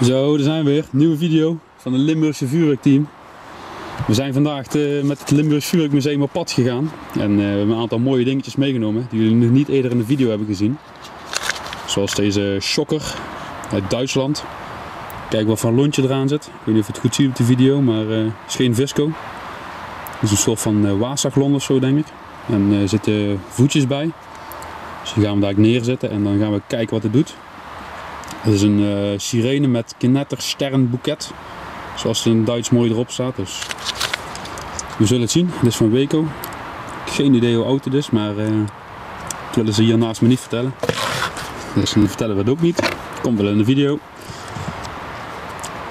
Zo, daar zijn we weer. Nieuwe video van het Limburgse vuurwerkteam. We zijn vandaag met het Limburgs Vuurwerkmuseum op pad gegaan. En we hebben een aantal mooie dingetjes meegenomen die jullie nog niet eerder in de video hebben gezien. Zoals deze shocker uit Duitsland. Kijk wat voor een lontje eraan zit. Ik weet niet of je het goed ziet op de video, maar het is geen visco. Het is een soort van waasaglon of zo, denk ik. En er zitten voetjes bij. Dus die gaan we daar neerzetten en dan gaan we kijken wat het doet. Het is een sirene met knettersternboeket, zoals het in Duits mooi erop staat. Dus we zullen het zien. Dit is van Weco. Geen idee hoe oud het is, maar dat willen ze hier naast me niet vertellen. Dus dan vertellen we het ook niet. Komt wel in de video.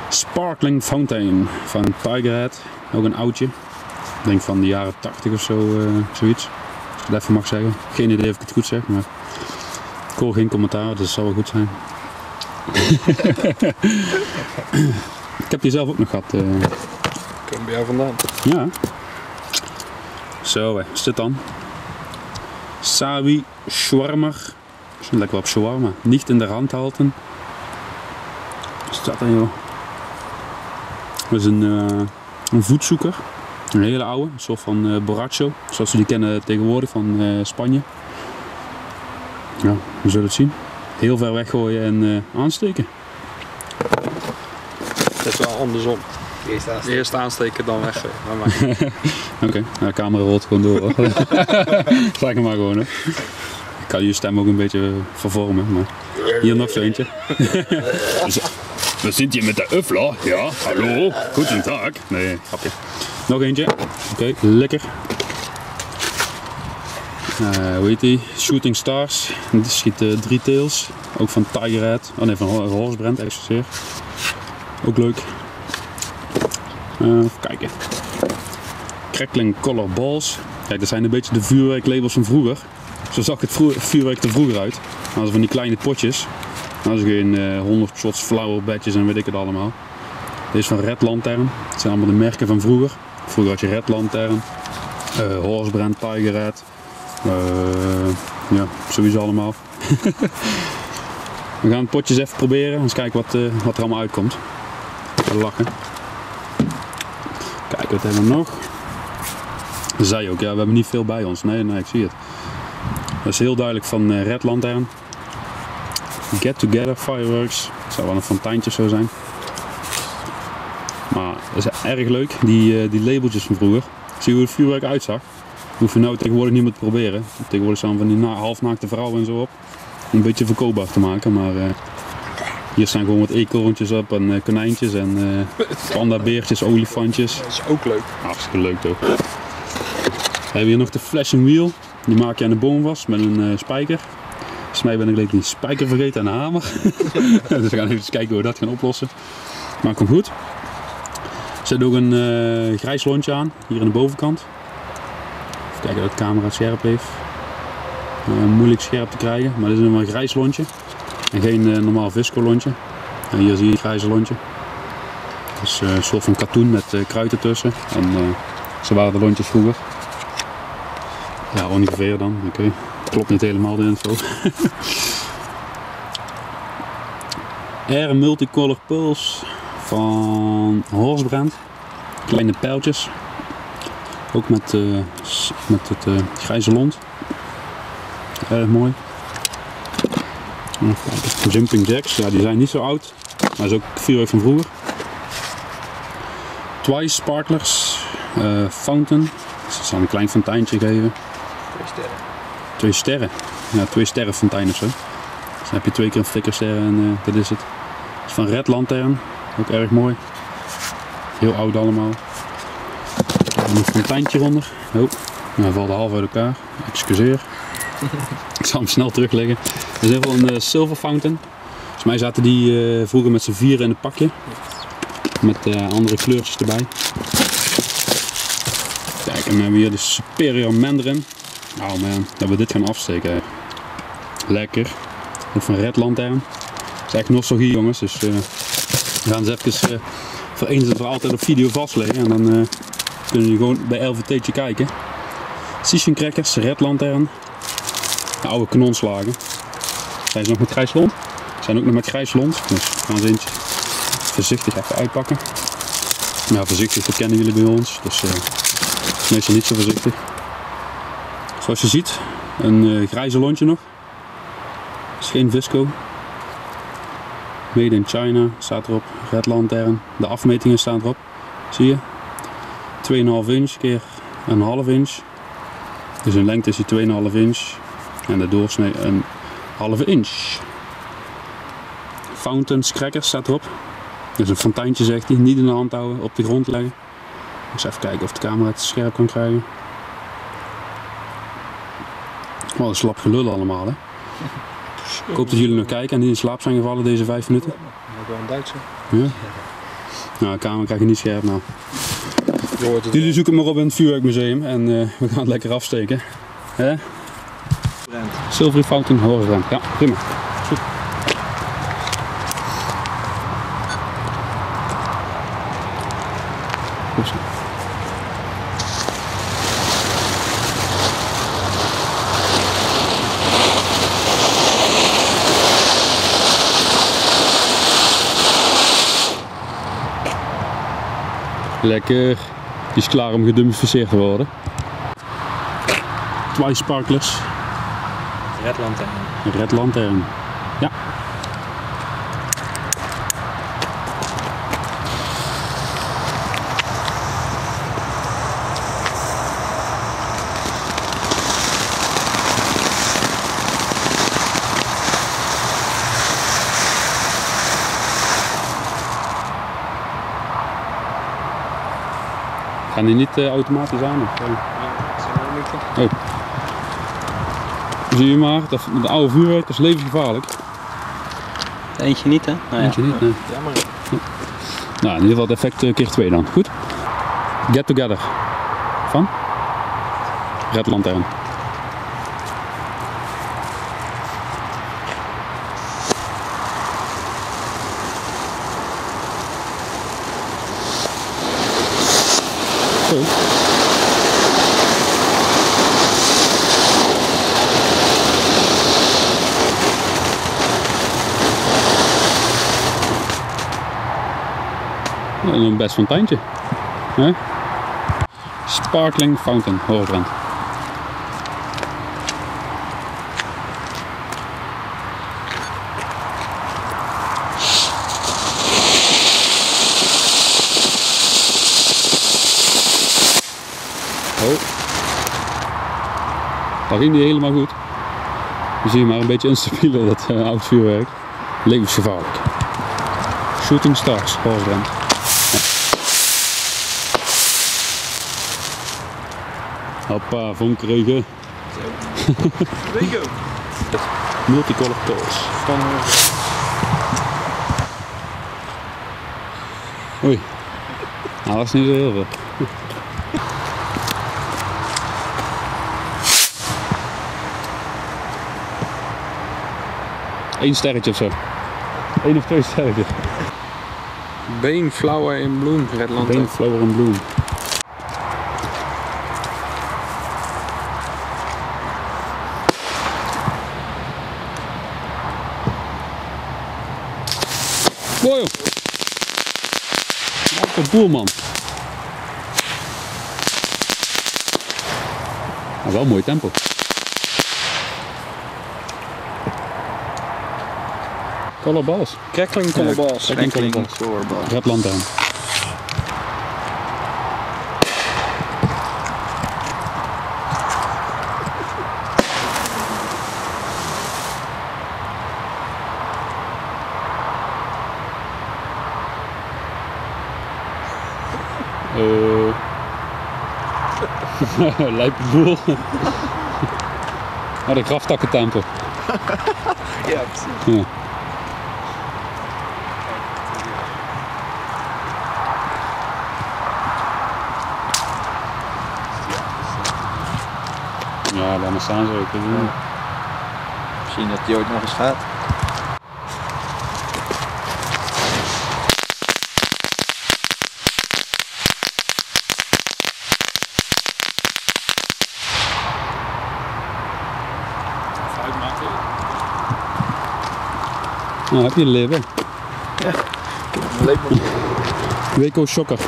Sparkling Fountain van Tigerhead. Ook een oudje. Ik denk van de jaren 80 of zo, zoiets. Als ik het even mag zeggen. Geen idee of ik het goed zeg, maar ik hoor geen commentaar, dus het zal wel goed zijn. Ik heb die zelf ook nog gehad. Kom bij jou vandaan. Ja. Zo, wat is dit dan? Sawi Shawarmer. Lekker op shawarma. Niet in de hand houden. Wat is dat dan, joh? Dat is een voetzoeker. Een hele oude. Een soort van borracho. Zoals we die kennen tegenwoordig van Spanje. Ja, we zullen het zien. Heel ver weggooien en aansteken. Het is wel andersom. Eerst aansteken, dan weggooien. Oké, de camera rolt gewoon door hoor. Zeg maar gewoon hè. Ik kan je stem ook een beetje vervormen. Maar hier nog zo eentje. We zitten hier met de Uffler. Ja, hallo, goedendag. Nee, grapje. Nog eentje. Oké, lekker. Hoe heet die? Shooting Stars. Die schiet 3 tails. Ook van Tigerhead. Oh nee, van Horsebrand, excuseer. Ook leuk. Even kijken. Crackling Color Balls. Kijk, dat zijn een beetje de vuurwerklabels van vroeger. Zo zag het vuurwerk er vroeger uit. Dat van die kleine potjes. Dat is geen 100 shots flower badges en weet ik het allemaal. Dit is van Red Lantern. Het zijn allemaal de merken van vroeger. Vroeger had je Red Lantern, Horsebrand, Tigerhead. Ja, sowieso allemaal. We gaan het potjes even proberen en eens kijken wat er allemaal uitkomt. Even lachen. Kijk, wat hebben we nog? Zij ook, ja, we hebben niet veel bij ons. Nee, ik zie het. Dat is heel duidelijk van Red Lantern. Get Together Fireworks. Het zou wel een fonteintje zo zijn. Maar dat is erg leuk, die labeltjes van vroeger. Zie je hoe het vuurwerk uitzag? Hoef je nou tegenwoordig niet meer te proberen. Tegenwoordig staan van die halfnaakte vrouwen en zo op. Om een beetje verkoopbaar te maken, maar hier staan gewoon wat eekhoorntjes op en konijntjes en pandabeertjes, olifantjes. Dat is ook leuk. Hartstikke leuk toch. We hebben hier nog de flashing wheel. Die maak je aan de boom vast met een spijker. Volgens mij ben ik die spijker vergeten en een hamer. Dus we gaan even kijken hoe we dat gaan oplossen. Maar komt goed. Er zit ook een grijs lontje aan, hier aan de bovenkant. Even kijken dat de camera het scherp heeft. Moeilijk scherp te krijgen, maar dit is een grijs lontje. En geen normaal visco lontje. En hier zie je het grijze lontje. Het is een soort van katoen met kruid ertussen. En zo waren de lontjes vroeger. Ja, ongeveer dan. Oké. Klopt niet helemaal de info. Air Multicolor Pulse van Horsebrand. Kleine pijltjes. Ook met het grijze lont. Erg mooi. Even kijken. Jumping Jacks, ja, die zijn niet zo oud. Maar dat is ook vuurwerk van vroeger. Twice Sparklers. Fountain. Ze zal een klein fonteintje geven. 2 sterren. 2 sterren. Ja, 2 sterren fontein of zo. Dus dan heb je 2 keer een flikkerster en dat is het. Dat is van Red Lantern. Ook erg mooi. Heel oud allemaal. En een fonteintje eronder. Oh, hij valt half uit elkaar. Excuseer. Ik zal hem snel terugleggen. Dat is in ieder geval een Silver Fountain. Volgens mij zaten die vroeger met z'n 4 in een pakje. Met andere kleurtjes erbij. Kijk, en dan hebben we hier de Superior Mandarin. Oh man, dat we dit gaan afsteken. Lekker. Ook van Red Lantern. Dat is echt nostalgie jongens. Dus we gaan ze even voor eens en voor altijd op video vastleggen. En dan kunnen jullie gewoon bij LVT'tje kijken. Station Crackers, Red Lantern. De oude kanonslagen. Zijn ze nog met grijs lont? Zijn ook nog met grijs lont. Dus gaan ze eentje voorzichtig even uitpakken. Nou, voorzichtig, dat kennen jullie bij ons, dus meestal niet zo voorzichtig. Zoals je ziet, een grijze lontje nog. Het is geen Visco. Made in China staat erop, Red Lantern. De afmetingen staan erop, zie je. 2,5 inch keer een half inch. Dus in lengte is die 2,5 inch en de doorsnee een halve inch. Fountains Cracker staat erop. Dus een fonteintje, zegt hij, niet in de hand houden, op de grond leggen. Dus even kijken of de camera het scherp kan krijgen. Wat een slap gelul allemaal, hè. Ik hoop dat jullie nog kijken en niet in slaap zijn gevallen deze 5 minuten. Ik wel een Duitser. Ja. Nou, de camera krijg je niet scherp nou. Jullie zoeken het maar op in het vuurwerkmuseum en we gaan het lekker afsteken. Hè? Silvery Fountain Horsebrand. Ja, prima. Goed. Goed zo. Lekker. Die is klaar om gedummificeerd te worden. Twice sparklers. Red Lantern. Red Lantern. Ja. Gaan die niet automatisch aan? Of? Oh. Zie je maar, dat met oude vuurwerk is levensgevaarlijk. Eentje niet, hè? Nou, eentje niet, nee. Jammer. Nou, in ieder geval het effect keer 2 dan. Goed? Get Together. Van? Red Lantern. Zo. Ja, een best fonteintje. Hè? Sparkling Fountain Horsebrand. Oh. Dat ging niet helemaal goed. We zien maar een beetje instabieler dat oud vuurwerk. Levensgevaarlijk. Shooting Stars Horsebrand. Hoppa, vonkregen. Multicolor Pulse. Oei. Nou, dat is niet zo heel veel. Eén sterretje of zo. 1 of 2 sterretjes. Beenflower in bloem, Red Lantern. Beenflower in bloem. Mooi joh. Wat een boerman. Maar wel mooi tempo. Color balls. Crackling color balls. Crackling color balls. Red Lantern. Lijpe boel. Maar de graftakkentempel. Ja, precies. Ja. Ja, laat maar staan zo. Misschien dat die ooit nog eens gaat. Nou, heb je een label. Ja. Weco Shocker.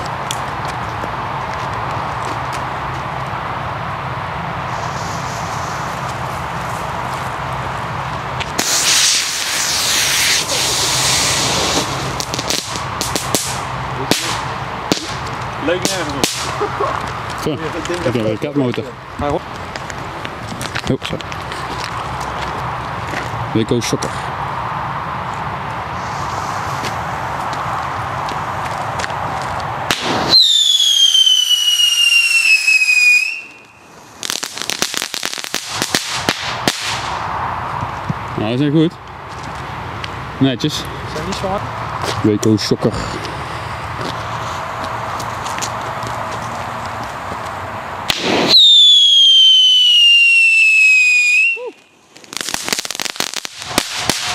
Leuk nergens. Zo, ik heb een raketmotor. Oh, zo. Weco Shocker. Nou, dat is echt goed. Netjes. zijn niet zo hard. Weco Shocker.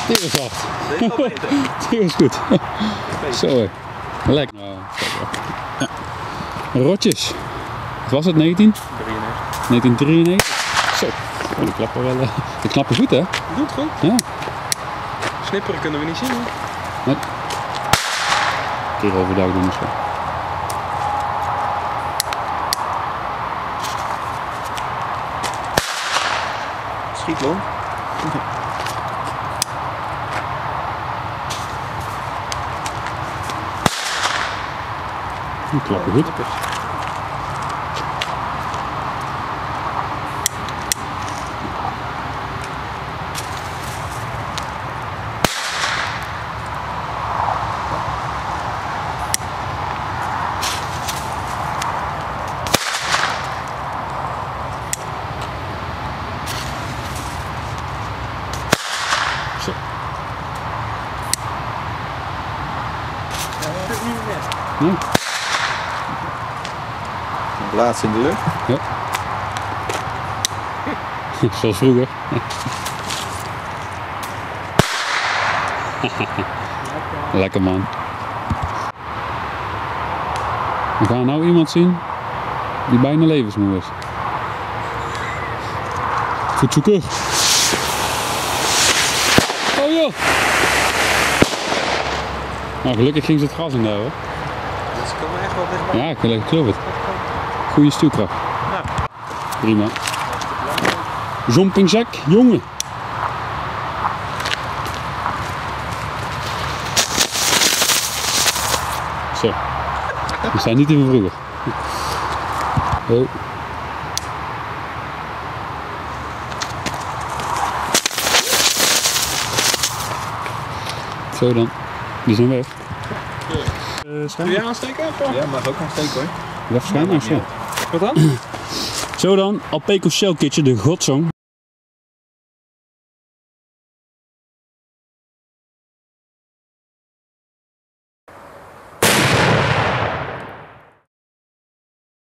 Dit is hard. Dit is wel beter. Dit is goed. Zo hé. Lekker. Ja. Rotjes. Wat was het? 1993? Zo. Oh, die klappen wel. Die klappen goed hè? Doet goed. Ja. Snipperen kunnen we niet zien. Hoor. Nee. Een keer overdag doen misschien. Schietloon. Die klappen goed. Zo. Nee. Laatst in de lucht. Ja. Zoals vroeger. Lekker man. We gaan nou iemand zien die bijna levensmoe is. Voetzoeker. Oh joh! Nou, gelukkig ging ze het gras in daar hoor. Dus ze komen echt wel dichtbij. Ja, ik geloof het. Goede stuurkracht. Ja. Prima. Jumping jack, jongen. Zo. We zijn niet die van vroeger. Oh. Zo dan. Die zijn weg. Kun je aansteken? Ja, mag ook aansteken hoor. Even schijnen of zo. Wat dan? Zo dan, Alpeco Shell kitje, de Godsong.